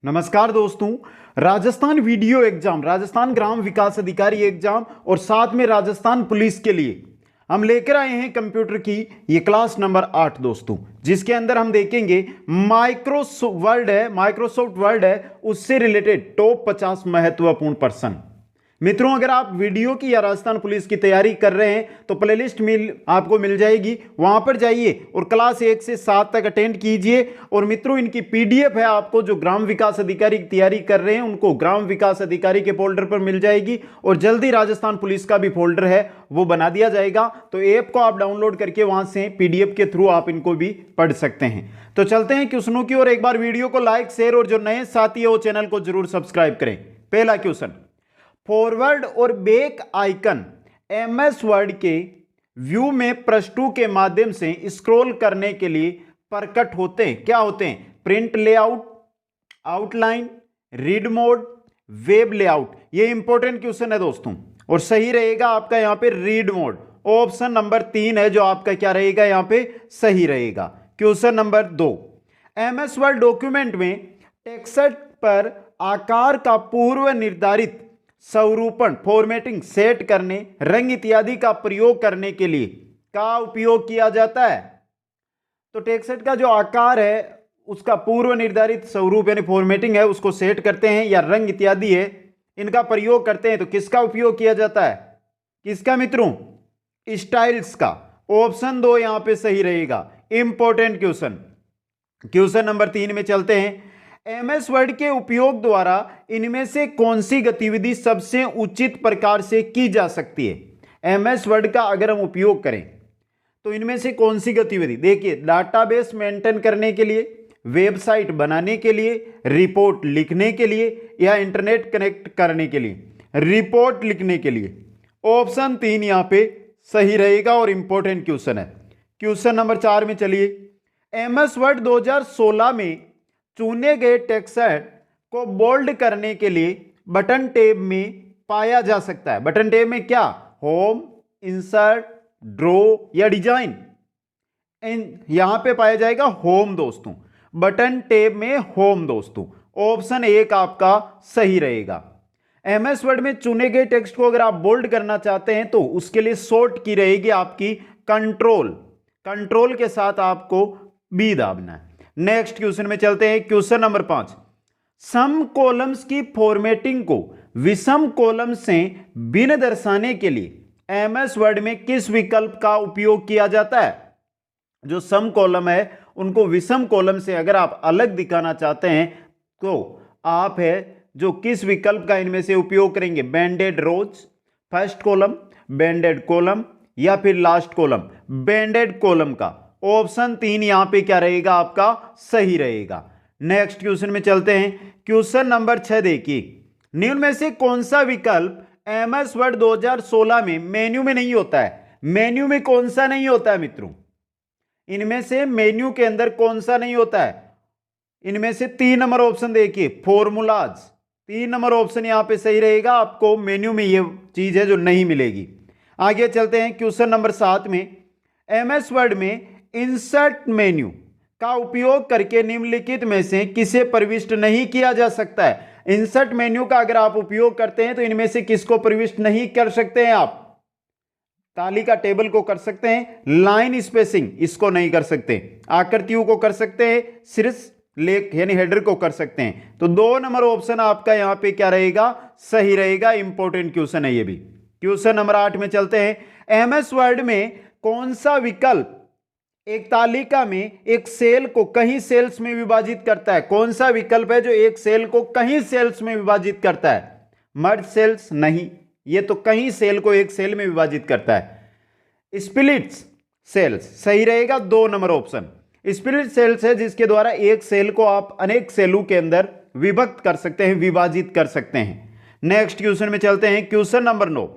नमस्कार दोस्तों। Rajasthan video exam, Rajasthan ग्राम विकास अधिकारी एग्जाम और साथ में राजस्थान पुलिस के लिए हम लेकर आए हैं कंप्यूटर की ये क्लास नंबर 8 दोस्तों, जिसके अंदर हम देखेंगे माइक्रोसॉफ्ट वर्ड है उससे रिलेटेड टॉप 50 महत्वपूर्ण पर्सन। मित्रों, अगर आप वीडियो की या राजस्थान पुलिस की तैयारी कर रहे हैं तो प्लेलिस्ट आपको मिल जाएगी, वहां पर जाइए और क्लास 1 से 7 तक अटेंड कीजिए। और मित्रों, इनकी पीडीएफ है, आपको जो ग्राम विकास अधिकारी की तैयारी कर रहे हैं उनको ग्राम विकास अधिकारी के फोल्डर पर मिल जाएगी और जल्दी राजस्थान पुलिस का भी फोल्डर है वो बना दिया जाएगा। तो ऐप को आप डाउनलोड करके वहां से पीडीएफ के थ्रू आप इनको भी पढ़ सकते हैं। तो चलते हैं क्वेश्चनों की ओर। एक बार वीडियो को लाइक, शेयर और जो नए साथी है वो चैनल को जरूर सब्सक्राइब करें। पहला क्वेश्चन, फॉरवर्ड और बैक आइकन एमएस वर्ड के व्यू में पृष्ठ के माध्यम से स्क्रॉल करने के लिए प्रकट होते हैं। क्या होते हैं? Print layout, outline, read mode, web layout. ये इंपॉर्टेंट क्वेश्चन है दोस्तों और सही रहेगा आपका यहां पे रीड मोड। ऑप्शन नंबर 3 है जो आपका क्या रहेगा यहां पे सही रहेगा। Question number 2, MS word document में टेक्स्ट पर आकार का पूर्व निर्धारित स्वरूपण फॉर्मेटिंग सेट करने, रंग इत्यादि का प्रयोग करने के लिए का उपयोग किया जाता है। तो टेक्स्ट का जो आकार है उसका पूर्व निर्धारित स्वरूप यानी फॉर्मेटिंग है उसको सेट करते हैं या रंग इत्यादि है इनका प्रयोग करते हैं तो किसका उपयोग किया जाता है? किसका मित्रों? स्टाइल्स का। ऑप्शन 2 यहां पे सही रहेगा। Important question. क्वेश्चन नंबर 3 में चलते हैं। एमएस वर्ड के उपयोग द्वारा इनमें से कौन सी गतिविधि सबसे उचित प्रकार से की जा सकती है? एमएस वर्ड का अगर हम उपयोग करें तो इनमें से कौन सी गतिविधि? देखिए, डाटाबेस मेंटेन करने के लिए, वेबसाइट बनाने के लिए, रिपोर्ट लिखने के लिए या इंटरनेट कनेक्ट करने के लिए? रिपोर्ट लिखने के लिए। ऑप्शन 3 यहां पे सही रहेगा और इंपॉर्टेंट क्वेश्चन है। क्वेश्चन नंबर 4 में चलिए। एमएस वर्ड 2016 में चुने गए टेक्स्ट को बोल्ड करने के लिए बटन टैब में पाया जा सकता है। बटन टैब में क्या? होम, इंसर्ट, ड्रॉ या डिजाइन? यहां पे पाया जाएगा होम दोस्तों। बटन टैब में होम दोस्तों। ऑप्शन 1 आपका सही रहेगा। एमएस वर्ड में चुने गए टेक्स्ट को अगर आप बोल्ड करना चाहते हैं तो उसके लिए शॉर्ट की रहेगी आपकी कंट्रोल। कंट्रोल के साथ आपको बी दाबना है। नेक्स्ट क्वेश्चन में चलते हैं। क्वेश्चन नंबर 5, सम कॉलम्स की फॉर्मेटिंग को विषम कॉलम से भिन्न दर्शाने के लिए एमएस वर्ड में किस विकल्प का उपयोग किया जाता है? जो सम कॉलम है उनको विषम कॉलम से अगर आप अलग दिखाना चाहते हैं तो आप है जो किस विकल्प का इनमें से उपयोग करेंगे? बैंडेड रोज, फर्स्ट कॉलम, बैंडेड कॉलम या फिर लास्ट कॉलम? बैंडेड कॉलम का। ऑप्शन 3 यहां पे क्या रहेगा आपका सही रहेगा। नेक्स्ट क्वेश्चन में चलते हैं। क्वेश्चन नंबर 6 देखिए, निम्न में से कौन सा विकल्प एमएस वर्ड 2016 में मेन्यू में नहीं होता है? मेन्यू में कौन सा नहीं होता है मित्रों? इनमें से मेन्यू के अंदर कौन सा नहीं होता है? इनमें से 3 नंबर ऑप्शन देखिए, फॉर्मूलाज। 3 नंबर ऑप्शन यहां पे सही रहेगा। आपको मेन्यू में ये चीज है जो नहीं मिलेगी। आगे चलते हैं। क्वेश्चन नंबर 7 में, एमएस वर्ड में इंसर्ट मेन्यू का उपयोग करके निम्नलिखित में से किसे प्रविष्ट नहीं किया जा सकता है? इंसर्ट मेन्यू का अगर आप उपयोग करते हैं तो इनमें से किसको प्रविष्ट नहीं कर सकते हैं आप? तालिका टेबल को कर सकते हैं, लाइन स्पेसिंग इसको नहीं कर सकते, आकृतियों को कर सकते हैं, शीर्ष लेख यानी हेडर को कर सकते हैं। तो 2 नंबर ऑप्शन आपका यहां पे क्या रहेगा? सही रहेगा। इंपॉर्टेंट क्वेश्चन है ये भी। क्वेश्चन नंबर 8 में चलते हैं। एमएस वर्ड में कौन सा विकल्प एक तालिका में एक सेल को कई सेल्स में विभाजित करता है? कौन सा विकल्प है जो एक सेल को कई सेल्स में विभाजित करता है? मर्ज सेल्स नहीं, ये तो कई सेल को एक सेल में विभाजित करता है। स्प्लिट सेल्स सही रहेगा। 2 नंबर ऑप्शन। स्प्लिट सेल्स है जिसके द्वारा एक सेल को आप अनेक सेलों के अंदर विभक्त कर सकते हैं, विभाजित कर सकते हैं। नेक्स्ट क्वेश्चन में चलते हैं। क्वेश्चन नंबर 9,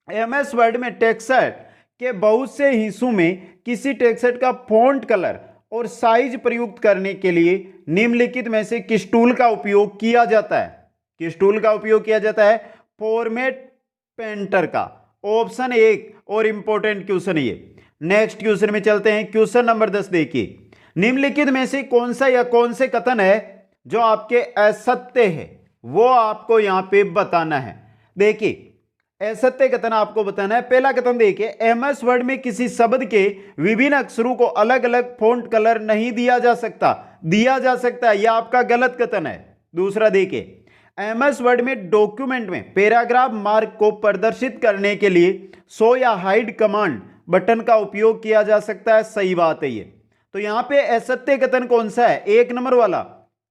एमएस वर्ड में टेक्स्ट के बहुत से हिस्सों में किसी टेक्स्ट का फॉन्ट कलर और साइज प्रयुक्त करने के लिए निम्नलिखित में से किस टूल का उपयोग किया जाता है? किस टूल का उपयोग किया जाता है? फॉर्मेट पेंटर का। ऑप्शन 1 और इंपॉर्टेंट क्वेश्चन ये। नेक्स्ट क्वेश्चन में चलते हैं। क्वेश्चन नंबर 10 देखिए, निम्नलिखित में से कौन सा या कौन से कथन है जो आपके असत्य है वो आपको यहां पे बताना है। देखिए असत्य कथन आपको बताना है। पहला कथन देखिए, एमएस वर्ड में किसी शब्द के विभिन्न अक्षरों को अलग अलग फॉन्ट कलर नहीं दिया जा सकता। दिया जा सकता है, यह आपका गलत कथन है। दूसरा देखिए, एमएस वर्ड में डॉक्यूमेंट में पैराग्राफ मार्क को प्रदर्शित करने के लिए शो या हाइड कमांड बटन का उपयोग किया जा सकता है। सही बात है ये। तो यहां पे असत्य कथन कौन सा है? एक नंबर वाला,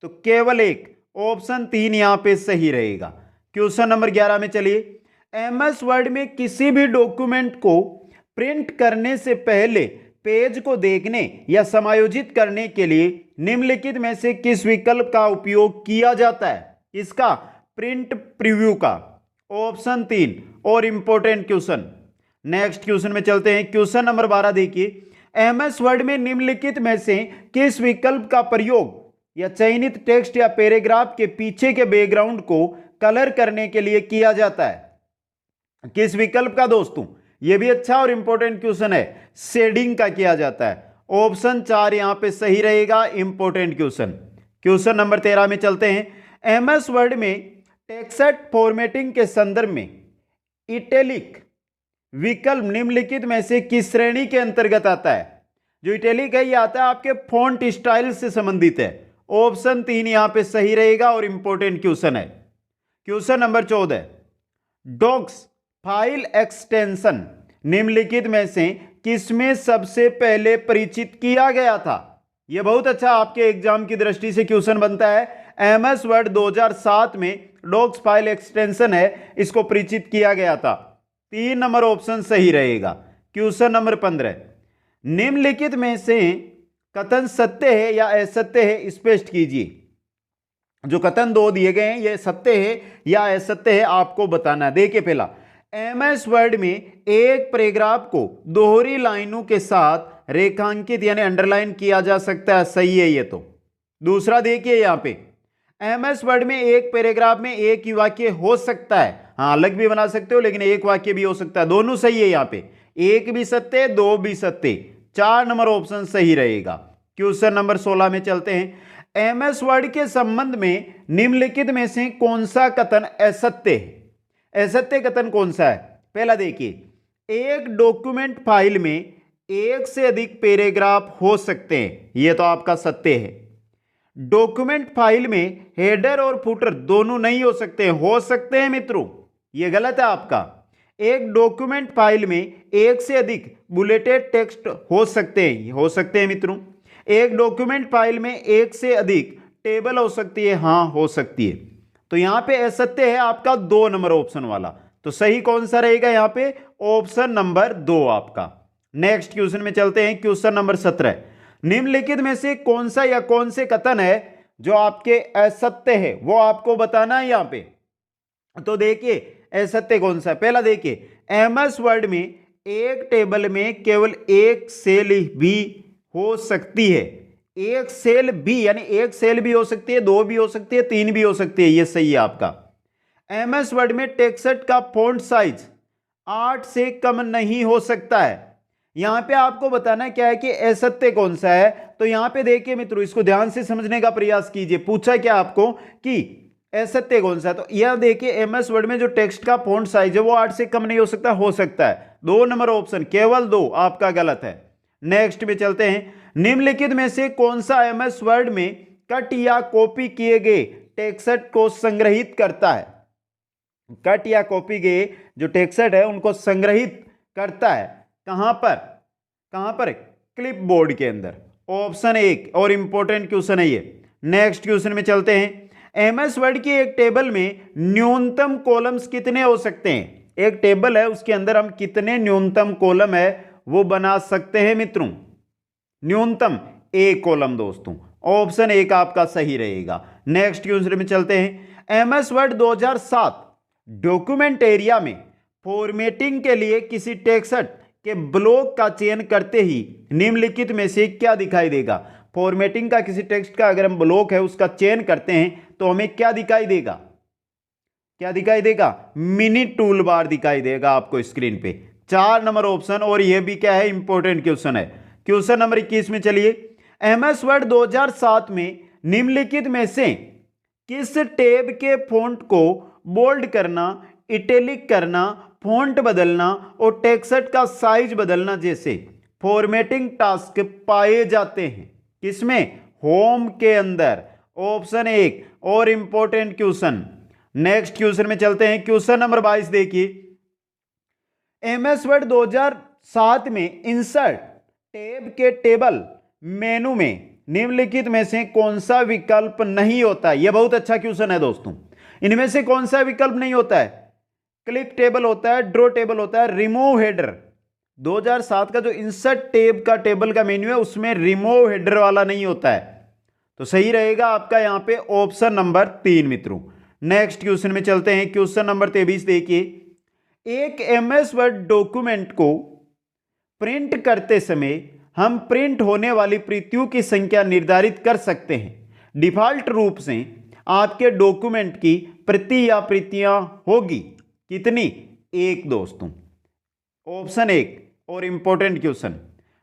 तो केवल एक, ऑप्शन 3 यहां पे सही रहेगा। क्वेश्चन नंबर 11 में चलिए, एमएस वर्ड में किसी भी डॉक्यूमेंट को प्रिंट करने से पहले पेज को देखने या समायोजित करने के लिए निम्नलिखित में से किस विकल्प का उपयोग किया जाता है? इसका, प्रिंट प्रीव्यू का, ऑप्शन 3। और इंपॉर्टेंट क्वेश्चन, नेक्स्ट क्वेश्चन में चलते हैं। क्वेश्चन नंबर 12 देखिए, एमएस वर्ड में निम्नलिखित में से किस विकल्प का प्रयोग या चयनित टेक्स्ट या पैराग्राफ के पीछे के बैकग्राउंड को कलर करने के लिए किया जाता है? किस विकल्प का दोस्तों? यह भी अच्छा और इंपॉर्टेंट क्वेश्चन है। शेडिंग का किया जाता है। ऑप्शन 4 यहां पे सही रहेगा, इंपॉर्टेंट क्वेश्चन। क्वेश्चन नंबर 13 में चलते हैं। एमएस वर्ड में टेक्स्ट फॉर्मेटिंग के संदर्भ में इटैलिक विकल्प निम्नलिखित में से किस श्रेणी के अंतर्गत आता है? जो इटैलिक है, यह आता है आपके फॉन्ट स्टाइल से संबंधित है। ऑप्शन 3 यहां पे सही रहेगा और इंपॉर्टेंट क्वेश्चन है। Question number 14, docx file extension निम्नलिखित में से किसमें सबसे पहले परिचित किया गया था? यह बहुत अच्छा आपके एग्जाम की दृष्टि से क्वेश्चन बनता है। एमएस वर्ड 2007 में डॉक्स फाइल एक्सटेंशन है, इसको परिचित किया गया था। 3 नंबर ऑप्शन सही रहेगा। क्वेश्चन नंबर 15, निम्नलिखित में से कथन सत्य है या असत्य है? स्पष्ट कीजिए। जो कथन दो दिए गए हैं, ये सत्य है या असत्य है, आपको बताना है। देखिए पहला, एमएस वर्ड में एक पैराग्राफ को दोहरी लाइनों के साथ रेखांकित यानी अंडरलाइन किया जा सकता है। सही है ये तो। दूसरा देखिए यहां पे, एमएस वर्ड में एक पैराग्राफ में एक ही वाक्य हो सकता है। हाँ, अलग भी बना सकते हो, लेकिन एक वाक्य भी हो सकता है। दोनों सही है यहां पे, एक भी सत्य, दो भी सत्य। 4 नंबर ऑप्शन सही रहेगा। क्वेश्चन नंबर 16 में चलते हैं। एमएस वर्ड के संबंध में निम्नलिखित में से कौन सा कथन असत्य है? असत्य कथन कौन सा है? पहला देखिए, एक डॉक्यूमेंट फाइल में एक से अधिक पैराग्राफ हो सकते हैं। यह तो आपका सत्य है। डॉक्यूमेंट फाइल में हेडर और फुटर दोनों नहीं हो सकते। हो सकते हैं मित्रों, यह गलत है आपका। एक डॉक्यूमेंट फाइल में एक से अधिक बुलेटेड टेक्स्ट हो सकते हैं। हो सकते हैं मित्रों। एक डॉक्यूमेंट फाइल में एक से अधिक टेबल हो सकती है। हाँ, हो सकती है। तो यहां पे असत्य है आपका 2 नंबर ऑप्शन वाला। तो सही कौन सा रहेगा यहां पे? ऑप्शन नंबर 2 आपका। नेक्स्ट क्वेश्चन में चलते हैं। क्वेश्चन नंबर 17, निम्नलिखित में से कौन सा या कौन से कथन है जो आपके असत्य है, वो आपको बताना है यहां पे। तो देखिए असत्य कौन सा है। पहला देखिए, एमएस वर्ड में एक टेबल में केवल एक सेल भी हो सकती है। एक सेल भी, यानी एक सेल भी हो सकती है, 2 भी हो सकती है, 3 भी हो सकती है। ये सही है आपका। एमएस वर्ड में टेक्स्ट का फॉन्ट साइज 8 से कम नहीं हो सकता है। यहां पे आपको बताना क्या है कि असत्य कौन सा है। तो यहां पे देखिए मित्रों, इसको ध्यान से समझने का प्रयास कीजिए। पूछा क्या आपको कि असत्य कौन सा है? तो यह देखिए, एमएस वर्ड में जो टेक्स्ट का फॉन्ट साइज है वो 8 से कम नहीं हो सकता। हो सकता है। 2 नंबर ऑप्शन, केवल 2 आपका गलत है। नेक्स्ट में चलते हैं। निम्नलिखित में से कौन सा एमएस वर्ड में कट या कॉपी किए गए टेक्स्ट को संग्रहित करता है? कट या कॉपी गए जो टेक्स्ट है उनको संग्रहित करता है। कहां पर? कहां पर? क्लिपबोर्ड के अंदर। ऑप्शन 1 और इंपॉर्टेंट क्वेश्चन है ये। नेक्स्ट क्वेश्चन में चलते हैं। एमएस वर्ड की एक टेबल में न्यूनतम कॉलम्स कितने हो सकते हैं? एक टेबल है, उसके अंदर हम कितने न्यूनतम कॉलम है वो बना सकते हैं मित्रों? न्यूनतम 1 कॉलम दोस्तों। ऑप्शन 1 आपका सही रहेगा। नेक्स्ट क्वेश्चन में चलते हैं। एमएस वर्ड 2007 डॉक्यूमेंट एरिया में फॉर्मेटिंग के लिए किसी टेक्स्ट के ब्लॉक का चयन करते ही निम्नलिखित में से क्या दिखाई देगा? फॉर्मेटिंग का किसी टेक्स्ट का अगर हम ब्लॉक है उसका चयन करते हैं तो हमें क्या दिखाई देगा? क्या दिखाई देगा? मिनी टूल बार दिखाई देगा आपको स्क्रीन पे। 4 नंबर ऑप्शन। और यह भी क्या है? इंपॉर्टेंट क्वेश्चन है। क्वेश्चन नंबर 21 में चलिए। एमएस वर्ड 2007 में निम्नलिखित में से किस टैब के फ़ॉन्ट को बोल्ड करना, इटैलिक करना, फ़ॉन्ट बदलना और टेक्स्ट का साइज बदलना जैसे फॉर्मेटिंग टास्क पाए जाते हैं? किसमें? होम के अंदर। ऑप्शन 1 और इंपॉर्टेंट क्वेश्चन। नेक्स्ट क्वेश्चन में चलते हैं। क्वेश्चन नंबर 22 देखिए, एमएस वर्ड 2007 में इंसर्ट टैब के टेबल मेनू में निम्नलिखित में से कौन सा विकल्प नहीं होता है? यह बहुत अच्छा क्वेश्चन है दोस्तों। इनमें से कौन सा विकल्प नहीं होता है? क्लिक टेबल होता है, ड्रॉ टेबल होता है, रिमूव हेडर। 2007 का जो इंसर्ट टैब का टेबल का मेन्यू है उसमें रिमूव हेडर वाला नहीं होता है, तो सही रहेगा आपका यहां पे ऑप्शन नंबर 3 मित्रों। नेक्स्ट क्वेश्चन में चलते हैं। क्वेश्चन नंबर 23 देखिए, एक एमएस वर्ड डॉक्यूमेंट को प्रिंट करते समय हम प्रिंट होने वाली प्रतियों की संख्या निर्धारित कर सकते हैं। डिफॉल्ट रूप से आपके डॉक्यूमेंट की प्रति या प्रतियां होगी कितनी? 1 दोस्तों। ऑप्शन 1 और इंपॉर्टेंट क्वेश्चन।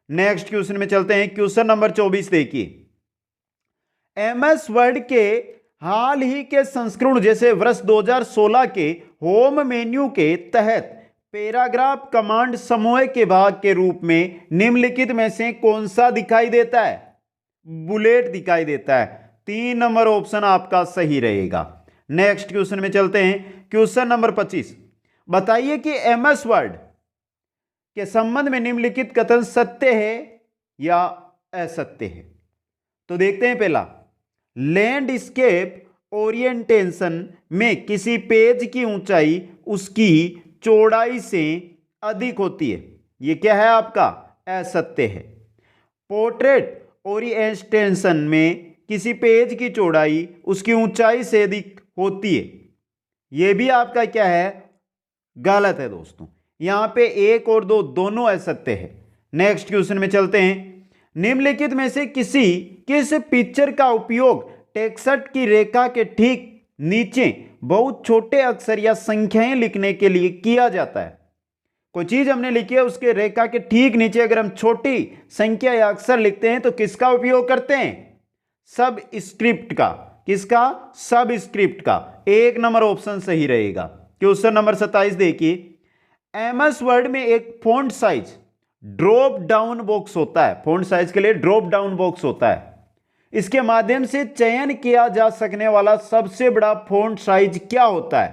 नेक्स्ट क्वेश्चन में चलते हैं। क्वेश्चन नंबर 24 देखिए, एमएस वर्ड के हाल ही के संस्करण जैसे वर्ष 2016 के होम मेन्यू के तहत पैराग्राफ कमांड समूह के भाग के रूप में निम्नलिखित में से कौन सा दिखाई देता है? बुलेट दिखाई देता है। 3 नंबर ऑप्शन आपका सही रहेगा। नेक्स्ट क्वेश्चन में चलते हैं। क्वेश्चन नंबर 25, बताइए कि एमएस वर्ड के संबंध में निम्नलिखित कथन सत्य है या असत्य है? तो देखते हैं। पहला, लैंडस्केप ओरिएंटेशन में किसी पेज की ऊंचाई उसकी चौड़ाई से अधिक होती है। यह क्या है आपका? असत्य है। पोर्ट्रेट ओरिएंटेशन में किसी पेज की चौड़ाई उसकी ऊंचाई से अधिक होती है। यह भी आपका क्या है? गलत है दोस्तों। यहां पे 1 और 2 दोनों असत्य है। नेक्स्ट क्वेश्चन में चलते हैं। निम्नलिखित में से किस पिक्चर का उपयोग टेक्स्ट की रेखा के ठीक नीचे बहुत छोटे अक्षर या संख्याएं लिखने के लिए किया जाता है? कोई चीज हमने लिखी है, उसके रेखा के ठीक नीचे अगर हम छोटी संख्या या अक्षर लिखते हैं तो किसका उपयोग करते हैं? सब स्क्रिप्ट का। किसका? सब स्क्रिप्ट का। 1 नंबर ऑप्शन सही रहेगा। क्वेश्चन नंबर 27 देखिए, एमएस वर्ड में एक font size drop down box होता है। फॉन्ट साइज के लिए ड्रॉप डाउन बॉक्स होता है। इसके माध्यम से चयन किया जा सकने वाला सबसे बड़ा फॉन्ट साइज क्या होता है?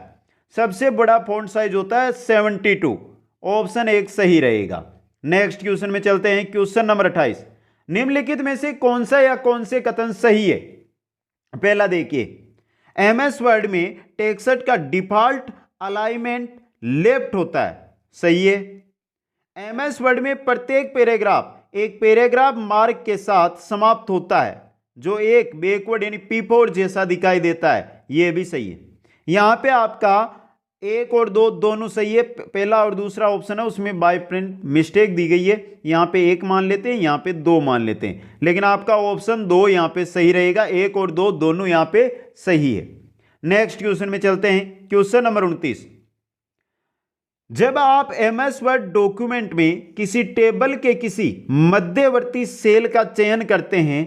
सबसे बड़ा फॉन्ट साइज होता है 72। ऑप्शन 1 सही रहेगा। नेक्स्ट क्वेश्चन में चलते हैं। क्वेश्चन नंबर 28, निम्नलिखित में से कौन सा या कौन से कथन सही है? पहला देखिए, एमएस वर्ड में टेक्स्ट का डिफॉल्ट अलाइनमेंट लेफ्ट होता है। सही है। एमएस वर्ड में प्रत्येक पैराग्राफ एक पैराग्राफ मार्क के साथ समाप्त होता है जो एक बैकवर्ड यानी P4 जैसा दिखाई देता है। यह भी सही है। यहां पे आपका 1 और 2 दोनों सही है। पहला और दूसरा ऑप्शन है उसमें बाय प्रिंट मिस्टेक दी गई है। यहां पे 1 मान लेते हैं, यहां पे 2 मान लेते हैं, लेकिन आपका ऑप्शन 2 यहां पे सही रहेगा। 1 और 2 दोनों यहां पे सही है। नेक्स्ट क्वेश्चन में चलते हैं। क्वेश्चन नंबर 29, जब आप एमएस वर्ड डॉक्यूमेंट में किसी टेबल के किसी मध्यवर्ती सेल का चयन करते हैं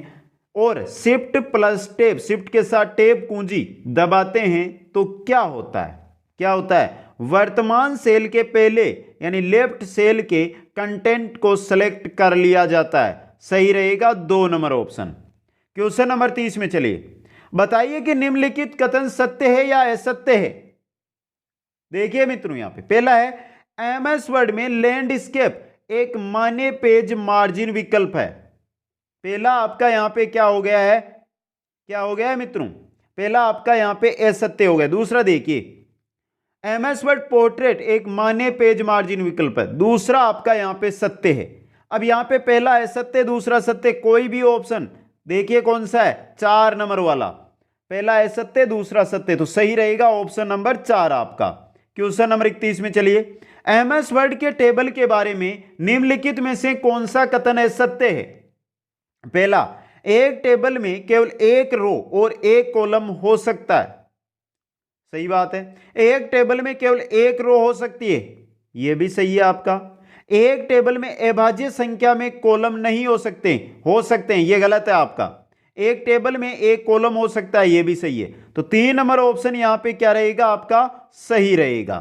और शिफ्ट प्लस टैब, शिफ्ट के साथ टैब कुंजी दबाते हैं तो क्या होता है? क्या होता है? वर्तमान सेल के पहले यानी लेफ्ट सेल के कंटेंट को सिलेक्ट कर लिया जाता है। सही रहेगा 2 नंबर ऑप्शन। क्वेश्चन नंबर 30 में चलिए, बताइए कि निम्नलिखित कथन सत्य है या असत्य है? देखिए मित्रों, यहां पे पहला है, एमएस वर्ड में लैंडस्केप एक मान्य पेज मार्जिन विकल्प है। पहला आपका यहां पे क्या हो गया है? क्या हो गया है मित्रों? पहला आपका यहां पे असत्य हो गया। दूसरा देखिए, एमएस वर्ड पोर्ट्रेट एक मान्य पेज मार्जिन विकल्प है। दूसरा आपका यहां पे सत्य है। अब यहां पे पहला असत्य, दूसरा सत्य, कोई भी ऑप्शन देखिए कौन सा है? 4 नंबर वाला। पहला असत्य, दूसरा सत्य, तो सही रहेगा ऑप्शन नंबर 4 आपका। क्वेश्चन नंबर 31 में चलिए, एमएस वर्ड के टेबल के बारे में निम्नलिखित में से कौन सा कथन असत्य है? पहला, एक टेबल में केवल एक रो और एक कॉलम हो सकता है। सही बात है। एक टेबल में केवल एक रो हो सकती है, यह भी सही है आपका। एक टेबल में अभाज्य संख्या में कॉलम नहीं हो सकते हैं, यह गलत है आपका। एक टेबल में एक कॉलम हो सकता है, ये भी सही है। तो 3 नंबर ऑप्शन यहां पे क्या रहेगा आपका, सही रहेगा।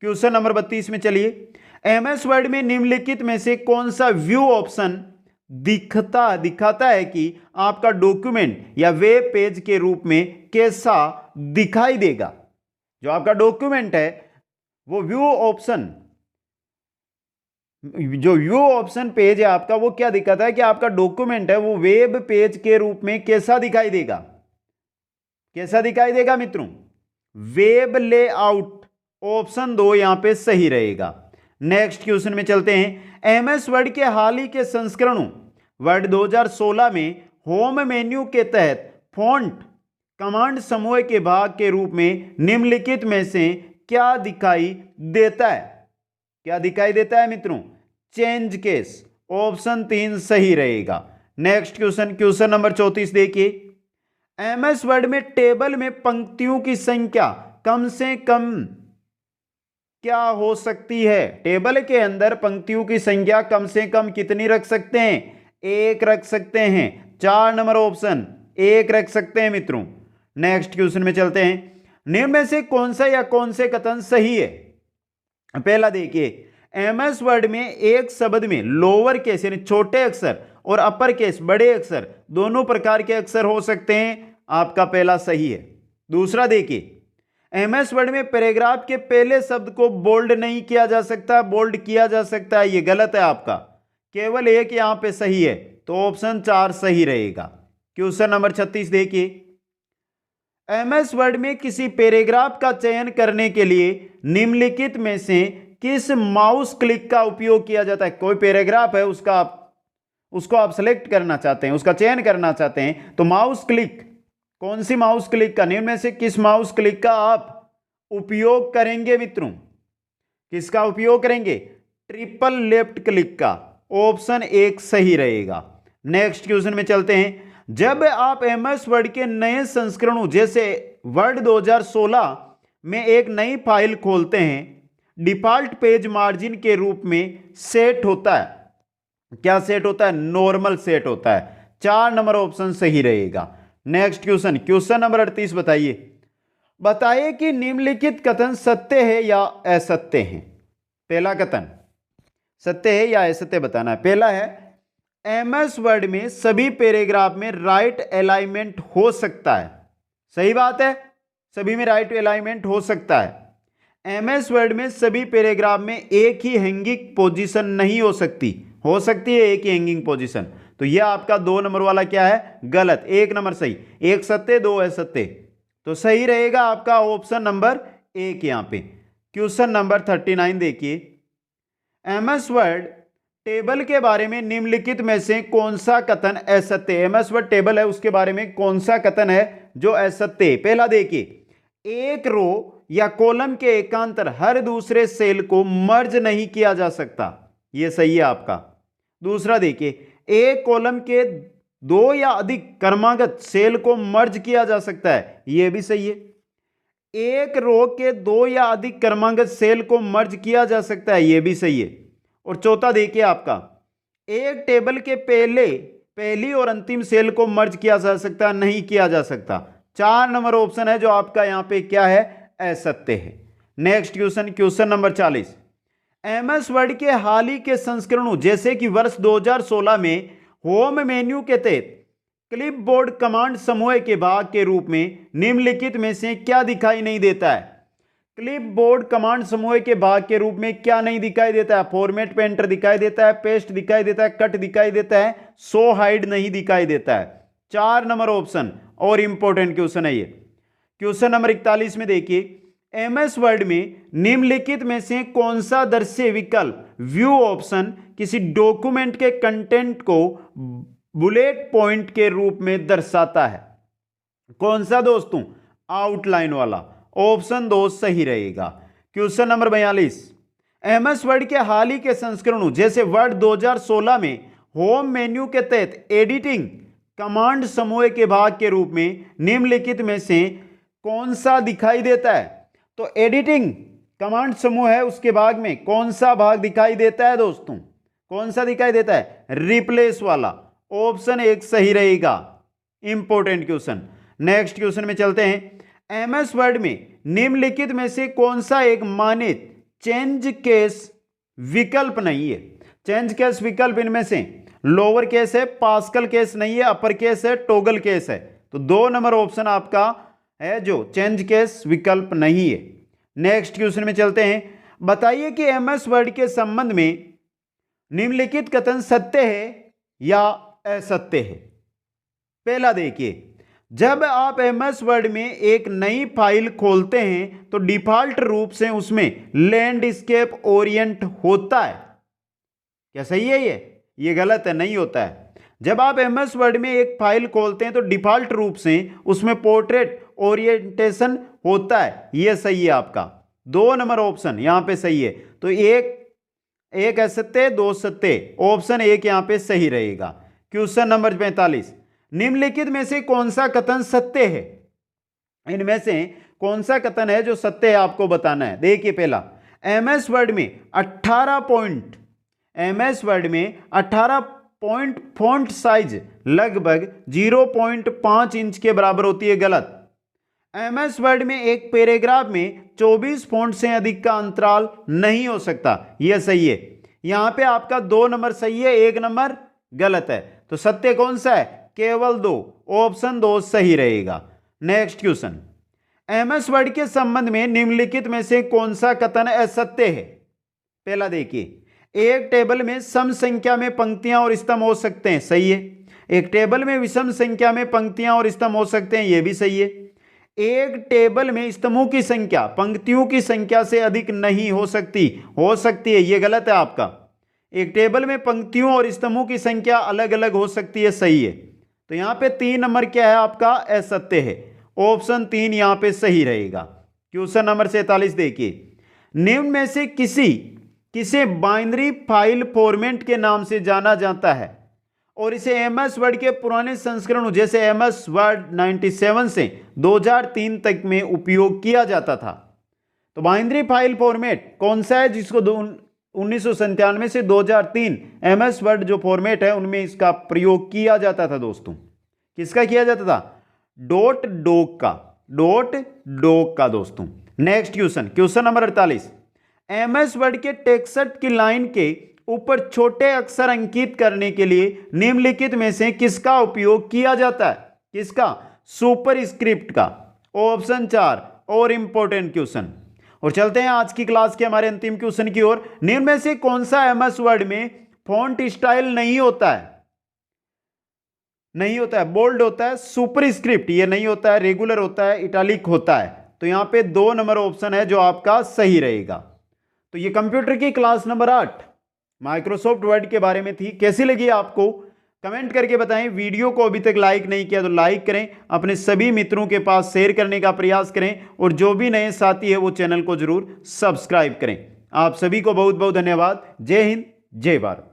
क्वेश्चन नंबर 32 में चलिए, एमएस वर्ड में निम्नलिखित में से कौन सा व्यू ऑप्शन दिखाता है कि आपका डॉक्यूमेंट या वेब पेज के रूप में कैसा दिखाई देगा। जो आपका डॉक्यूमेंट है वो व्यू ऑप्शन, जो व्यू ऑप्शन पेज है आपका, वो क्या दिखाता है कि आपका डॉक्यूमेंट है वो वेब पेज के रूप में कैसा दिखाई देगा। कैसा दिखाई देगा मित्रों, वेब लेआउट, ऑप्शन 2 यहां पे सही रहेगा। नेक्स्ट क्वेश्चन में चलते हैं, एमएस वर्ड के हाल ही के संस्करणों वर्ड 2016 में होम मेन्यू के तहत फॉन्ट कमांड समूह के भाग के रूप में निम्नलिखित में से क्या दिखाई देता है। क्या दिखाई देता है मित्रों, चेंज केस, ऑप्शन 3 सही रहेगा। नेक्स्ट क्वेश्चन, क्वेश्चन नंबर 34 देखिए, एमएस वर्ड में टेबल में पंक्तियों की संख्या कम से कम क्या हो सकती है। टेबल के अंदर पंक्तियों की संख्या कम से कम कितनी रख सकते हैं, 1 रख सकते हैं। 4 नंबर ऑप्शन 1 रख सकते हैं मित्रों। नेक्स्ट क्वेश्चन में चलते हैं, निम्न में से कौन सा या कौन से कथन सही है। पहला देखिए, एमएस वर्ड में एक शब्द में लोअर केस यानी छोटे अक्षर और अपर केस बड़े अक्षर दोनों प्रकार के अक्षर हो सकते हैं, आपका पहला सही है। दूसरा देखिए, एमएस वर्ड में पैराग्राफ के पहले शब्द को बोल्ड नहीं किया जा सकता, बोल्ड किया जा सकता है, ये गलत है आपका, केवल एक यहां पे सही है, तो ऑप्शन 4 सही रहेगा। क्वेश्चन नंबर 36 देखिए, एमएस वर्ड में किसी पैराग्राफ का चयन करने के लिए निम्नलिखित में से किस माउस क्लिक का उपयोग किया जाता है। कोई पैराग्राफ है उसको आप सेलेक्ट करना चाहते हैं, उसका चयन करना चाहते हैं, तो माउस क्लिक, कौन सी माउस क्लिक का, निम्न में से किस माउस क्लिक का आप उपयोग करेंगे मित्रों। किसका उपयोग करेंगे, ट्रिपल लेफ्ट क्लिक का, ऑप्शन 1 सही रहेगा। नेक्स्ट क्वेश्चन में चलते हैं, जब आप एमएस वर्ड के नए संस्करणों जैसे वर्ड 2016 में एक नई फाइल खोलते हैं, डिफॉल्ट पेज मार्जिन के रूप में सेट होता है। क्या सेट होता है, नॉर्मल सेट होता है। 4 नंबर ऑप्शन सही रहेगा। नेक्स्ट क्वेश्चन, क्वेश्चन नंबर 38 बताइए कि निम्नलिखित कथन सत्य है या असत्य है। पहला कथन सत्य है या असत्य बताना है। पहला है, एमएस वर्ड में सभी पैराग्राफ में राइट अलाइनमेंट हो सकता है। सही बात है, सभी में राइट अलाइनमेंट हो सकता है। एमएस वर्ड में सभी पैराग्राफ में एक ही हैंगिंग पोजीशन नहीं हो सकती, हो सकती है एक ही हैंगिंग पोजीशन, तो यह आपका 2 नंबर वाला क्या है, गलत। 1 नंबर सही, 1 सत्य 2 असत्य, तो सही रहेगा आपका ऑप्शन नंबर 1 यहां पे। क्वेश्चन नंबर 39 देखिए, एमएस वर्ड टेबल के बारे में निम्नलिखित में से कौन सा कथन असत्य है। एमएस वर्ड टेबल है, उसके बारे में कौन सा कथन है जो असत्य है। पहला देखिए, एक रो या कॉलम के एकांतर हर दूसरे सेल को मर्ज नहीं किया जा सकता, यह सही है आपका। दूसरा देखिए, एक कॉलम के 2 या अधिक क्रमागत सेल को मर्ज किया जा सकता है, यह भी सही है। एक रो के 2 या अधिक क्रमागत सेल को मर्ज किया जा सकता है, यह भी सही है। और चौथा देखिए आपका, एक टेबल के पहली और अंतिम सेल को मर्ज किया जा सकता, नहीं किया जा सकता। 4 नंबर ऑप्शन है जो आपका यहां पे क्या है, असत्य है। Next question, question number 40, MS word के हाल ही के संस्करणों जैसे कि वर्ष 2016 में होम मेन्यू के तहत क्लिपबोर्ड कमांड समूह के भाग के रूप में निम्नलिखित में से क्या दिखाई नहीं देता है। क्लिपबोर्ड कमांड समूह के भाग के रूप में क्या नहीं दिखाई देता है, फॉर्मेट पेंटर दिखाई देता है, पेस्ट दिखाई देता है, कट दिखाई देता है, शो हाइड नहीं दिखाई देता है। 4 नंबर ऑप्शन, और इंपॉर्टेंट क्वेश्चन है ये। क्वेश्चन नंबर 41 में देखिए, एमएस वर्ड में निम्नलिखित में से कौन सा दृश्य विकल्प व्यू ऑप्शन किसी डॉक्यूमेंट के कंटेंट को बुलेट पॉइंट के रूप में दर्शाता है। कौन सा दोस्तों, आउटलाइन वाला, ऑप्शन 2 सही रहेगा। क्वेश्चन नंबर 42, एमएस वर्ड के हाल ही के संस्करणों जैसे वर्ड 2016 में होम मेन्यू के तहत एडिटिंग कमांड समूह के भाग के रूप में निम्नलिखित में से कौन सा दिखाई देता है। तो एडिटिंग कमांड समूह है, उसके भाग में कौन सा भाग दिखाई देता है दोस्तों, कौन सा दिखाई देता है, रिप्लेस वाला, ऑप्शन 1 सही रहेगा। Important question. नेक्स्ट क्वेश्चन में चलते हैं। एमएस वर्ड में निम्नलिखित में से कौन सा एक मानित चेंज केस विकल्प नहीं है? चेंज केस विकल्प इनमें से लोअर केस है, पास्कल केस नहीं है, अपर केस है, टॉगल केस है। तो 2 नंबर ऑप्शन आपका है जो चेंज केस विकल्प नहीं है। नेक्स्ट क्वेश्चन में चलते हैं। बताइए कि एमएस वर्ड के संबंध में निम्नलिखित कथन सत्य है या असत्य है? पहला देखिए, जब आप एमएस वर्ड में एक नई फाइल खोलते हैं तो डिफॉल्ट रूप से उसमें लैंडस्केप ओरिएंट होता है। क्या सही है ये गलत है, नहीं होता है। जब आप एमएस वर्ड में एक फाइल खोलते हैं तो डिफॉल्ट रूप से उसमें पोर्ट्रेट ओरिएंटेशन होता है, यह सही है आपका। 2 नंबर ऑप्शन यहां पे सही है। तो एक असत्य, 2 सत्य, ऑप्शन 1 यहां पे सही रहेगा। Question number 45। निम्नलिखित में से कौन सा कथन सत्य है? इनमें से कौन सा कथन है जो सत्य है आपको बताना है। देखिए पहला, एमएस वर्ड में 18 पॉइंट फॉन्ट साइज लगभग 0.5 इंच के बराबर होती है, गलत। एमएस वर्ड में एक पैराग्राफ में 24 फॉन्ट से अधिक का अंतराल नहीं हो सकता, यह सही है। यहां पे आपका 2 नंबर सही है, 1 नंबर गलत है। तो सत्य कौन सा है? केवल 2, ऑप्शन 2 सही रहेगा। Next question. एमएस वर्ड के संबंध में निम्नलिखित में से कौन सा कथन असत्य है? पहला देखिए, एक टेबल में सम संख्या में पंक्तियां और स्तंभ हो सकते हैं, सही है। एक टेबल में विषम संख्या में पंक्तियां और स्तंभ हो सकते हैं, यह भी सही है। एक टेबल में स्तंभों की संख्या पंक्तियों की संख्या से अधिक नहीं हो सकती है, यह गलत है आपका। एक टेबल में पंक्तियों और स्तंभों की संख्या अलग अलग हो सकती है, सही है। तो यहां पे 3 नंबर क्या है आपका? असत्य है, ऑप्शन 3 यहां पे सही रहेगा। क्वेश्चन नंबर 47 देखिए, निम्न में से किसे बाइनरी फाइल फॉर्मेट के नाम से जाना जाता है और इसे एमएस वर्ड के पुराने संस्करणों जैसे एमएस वर्ड 97 से 2003 तक में उपयोग किया जाता था? तो बाइनरी फाइल फॉर्मेट कौन सा है जिसको 1997 से 2003 एमएस वर्ड जो फॉर्मेट है उनमें इसका प्रयोग किया जाता था दोस्तों? किसका किया जाता था? डॉट डॉक का दोस्तों। Next question number 48। MS word के टेक्स्ट की लाइन के ऊपर छोटे अक्षर अंकित करने के लिए निम्नलिखित में से किसका उपयोग किया जाता है? किसका? सुपरस्क्रिप्ट का, ऑप्शन 4 और इंपॉर्टेंट क्वेश्चन। और चलते हैं आज की क्लास के हमारे अंतिम क्वेश्चन की ओर। निम्न में से कौन सा एमएस वर्ड में फॉन्ट स्टाइल नहीं होता है? बोल्ड होता है, सुपरस्क्रिप्ट ये नहीं होता है, रेगुलर होता है, इटैलिक होता है। तो यहां पे 2 नंबर ऑप्शन है जो आपका सही रहेगा। तो ये कंप्यूटर की क्लास नंबर 8 माइक्रोसॉफ्ट वर्ड के बारे में थी। कैसी लगी आपको कमेंट करके बताएं। वीडियो को अभी तक लाइक नहीं किया तो लाइक करें, अपने सभी मित्रों के पास शेयर करने का प्रयास करें और जो भी नए साथी है वो चैनल को जरूर सब्सक्राइब करें। आप सभी को बहुत बहुत धन्यवाद। जय हिंद, जय भारत।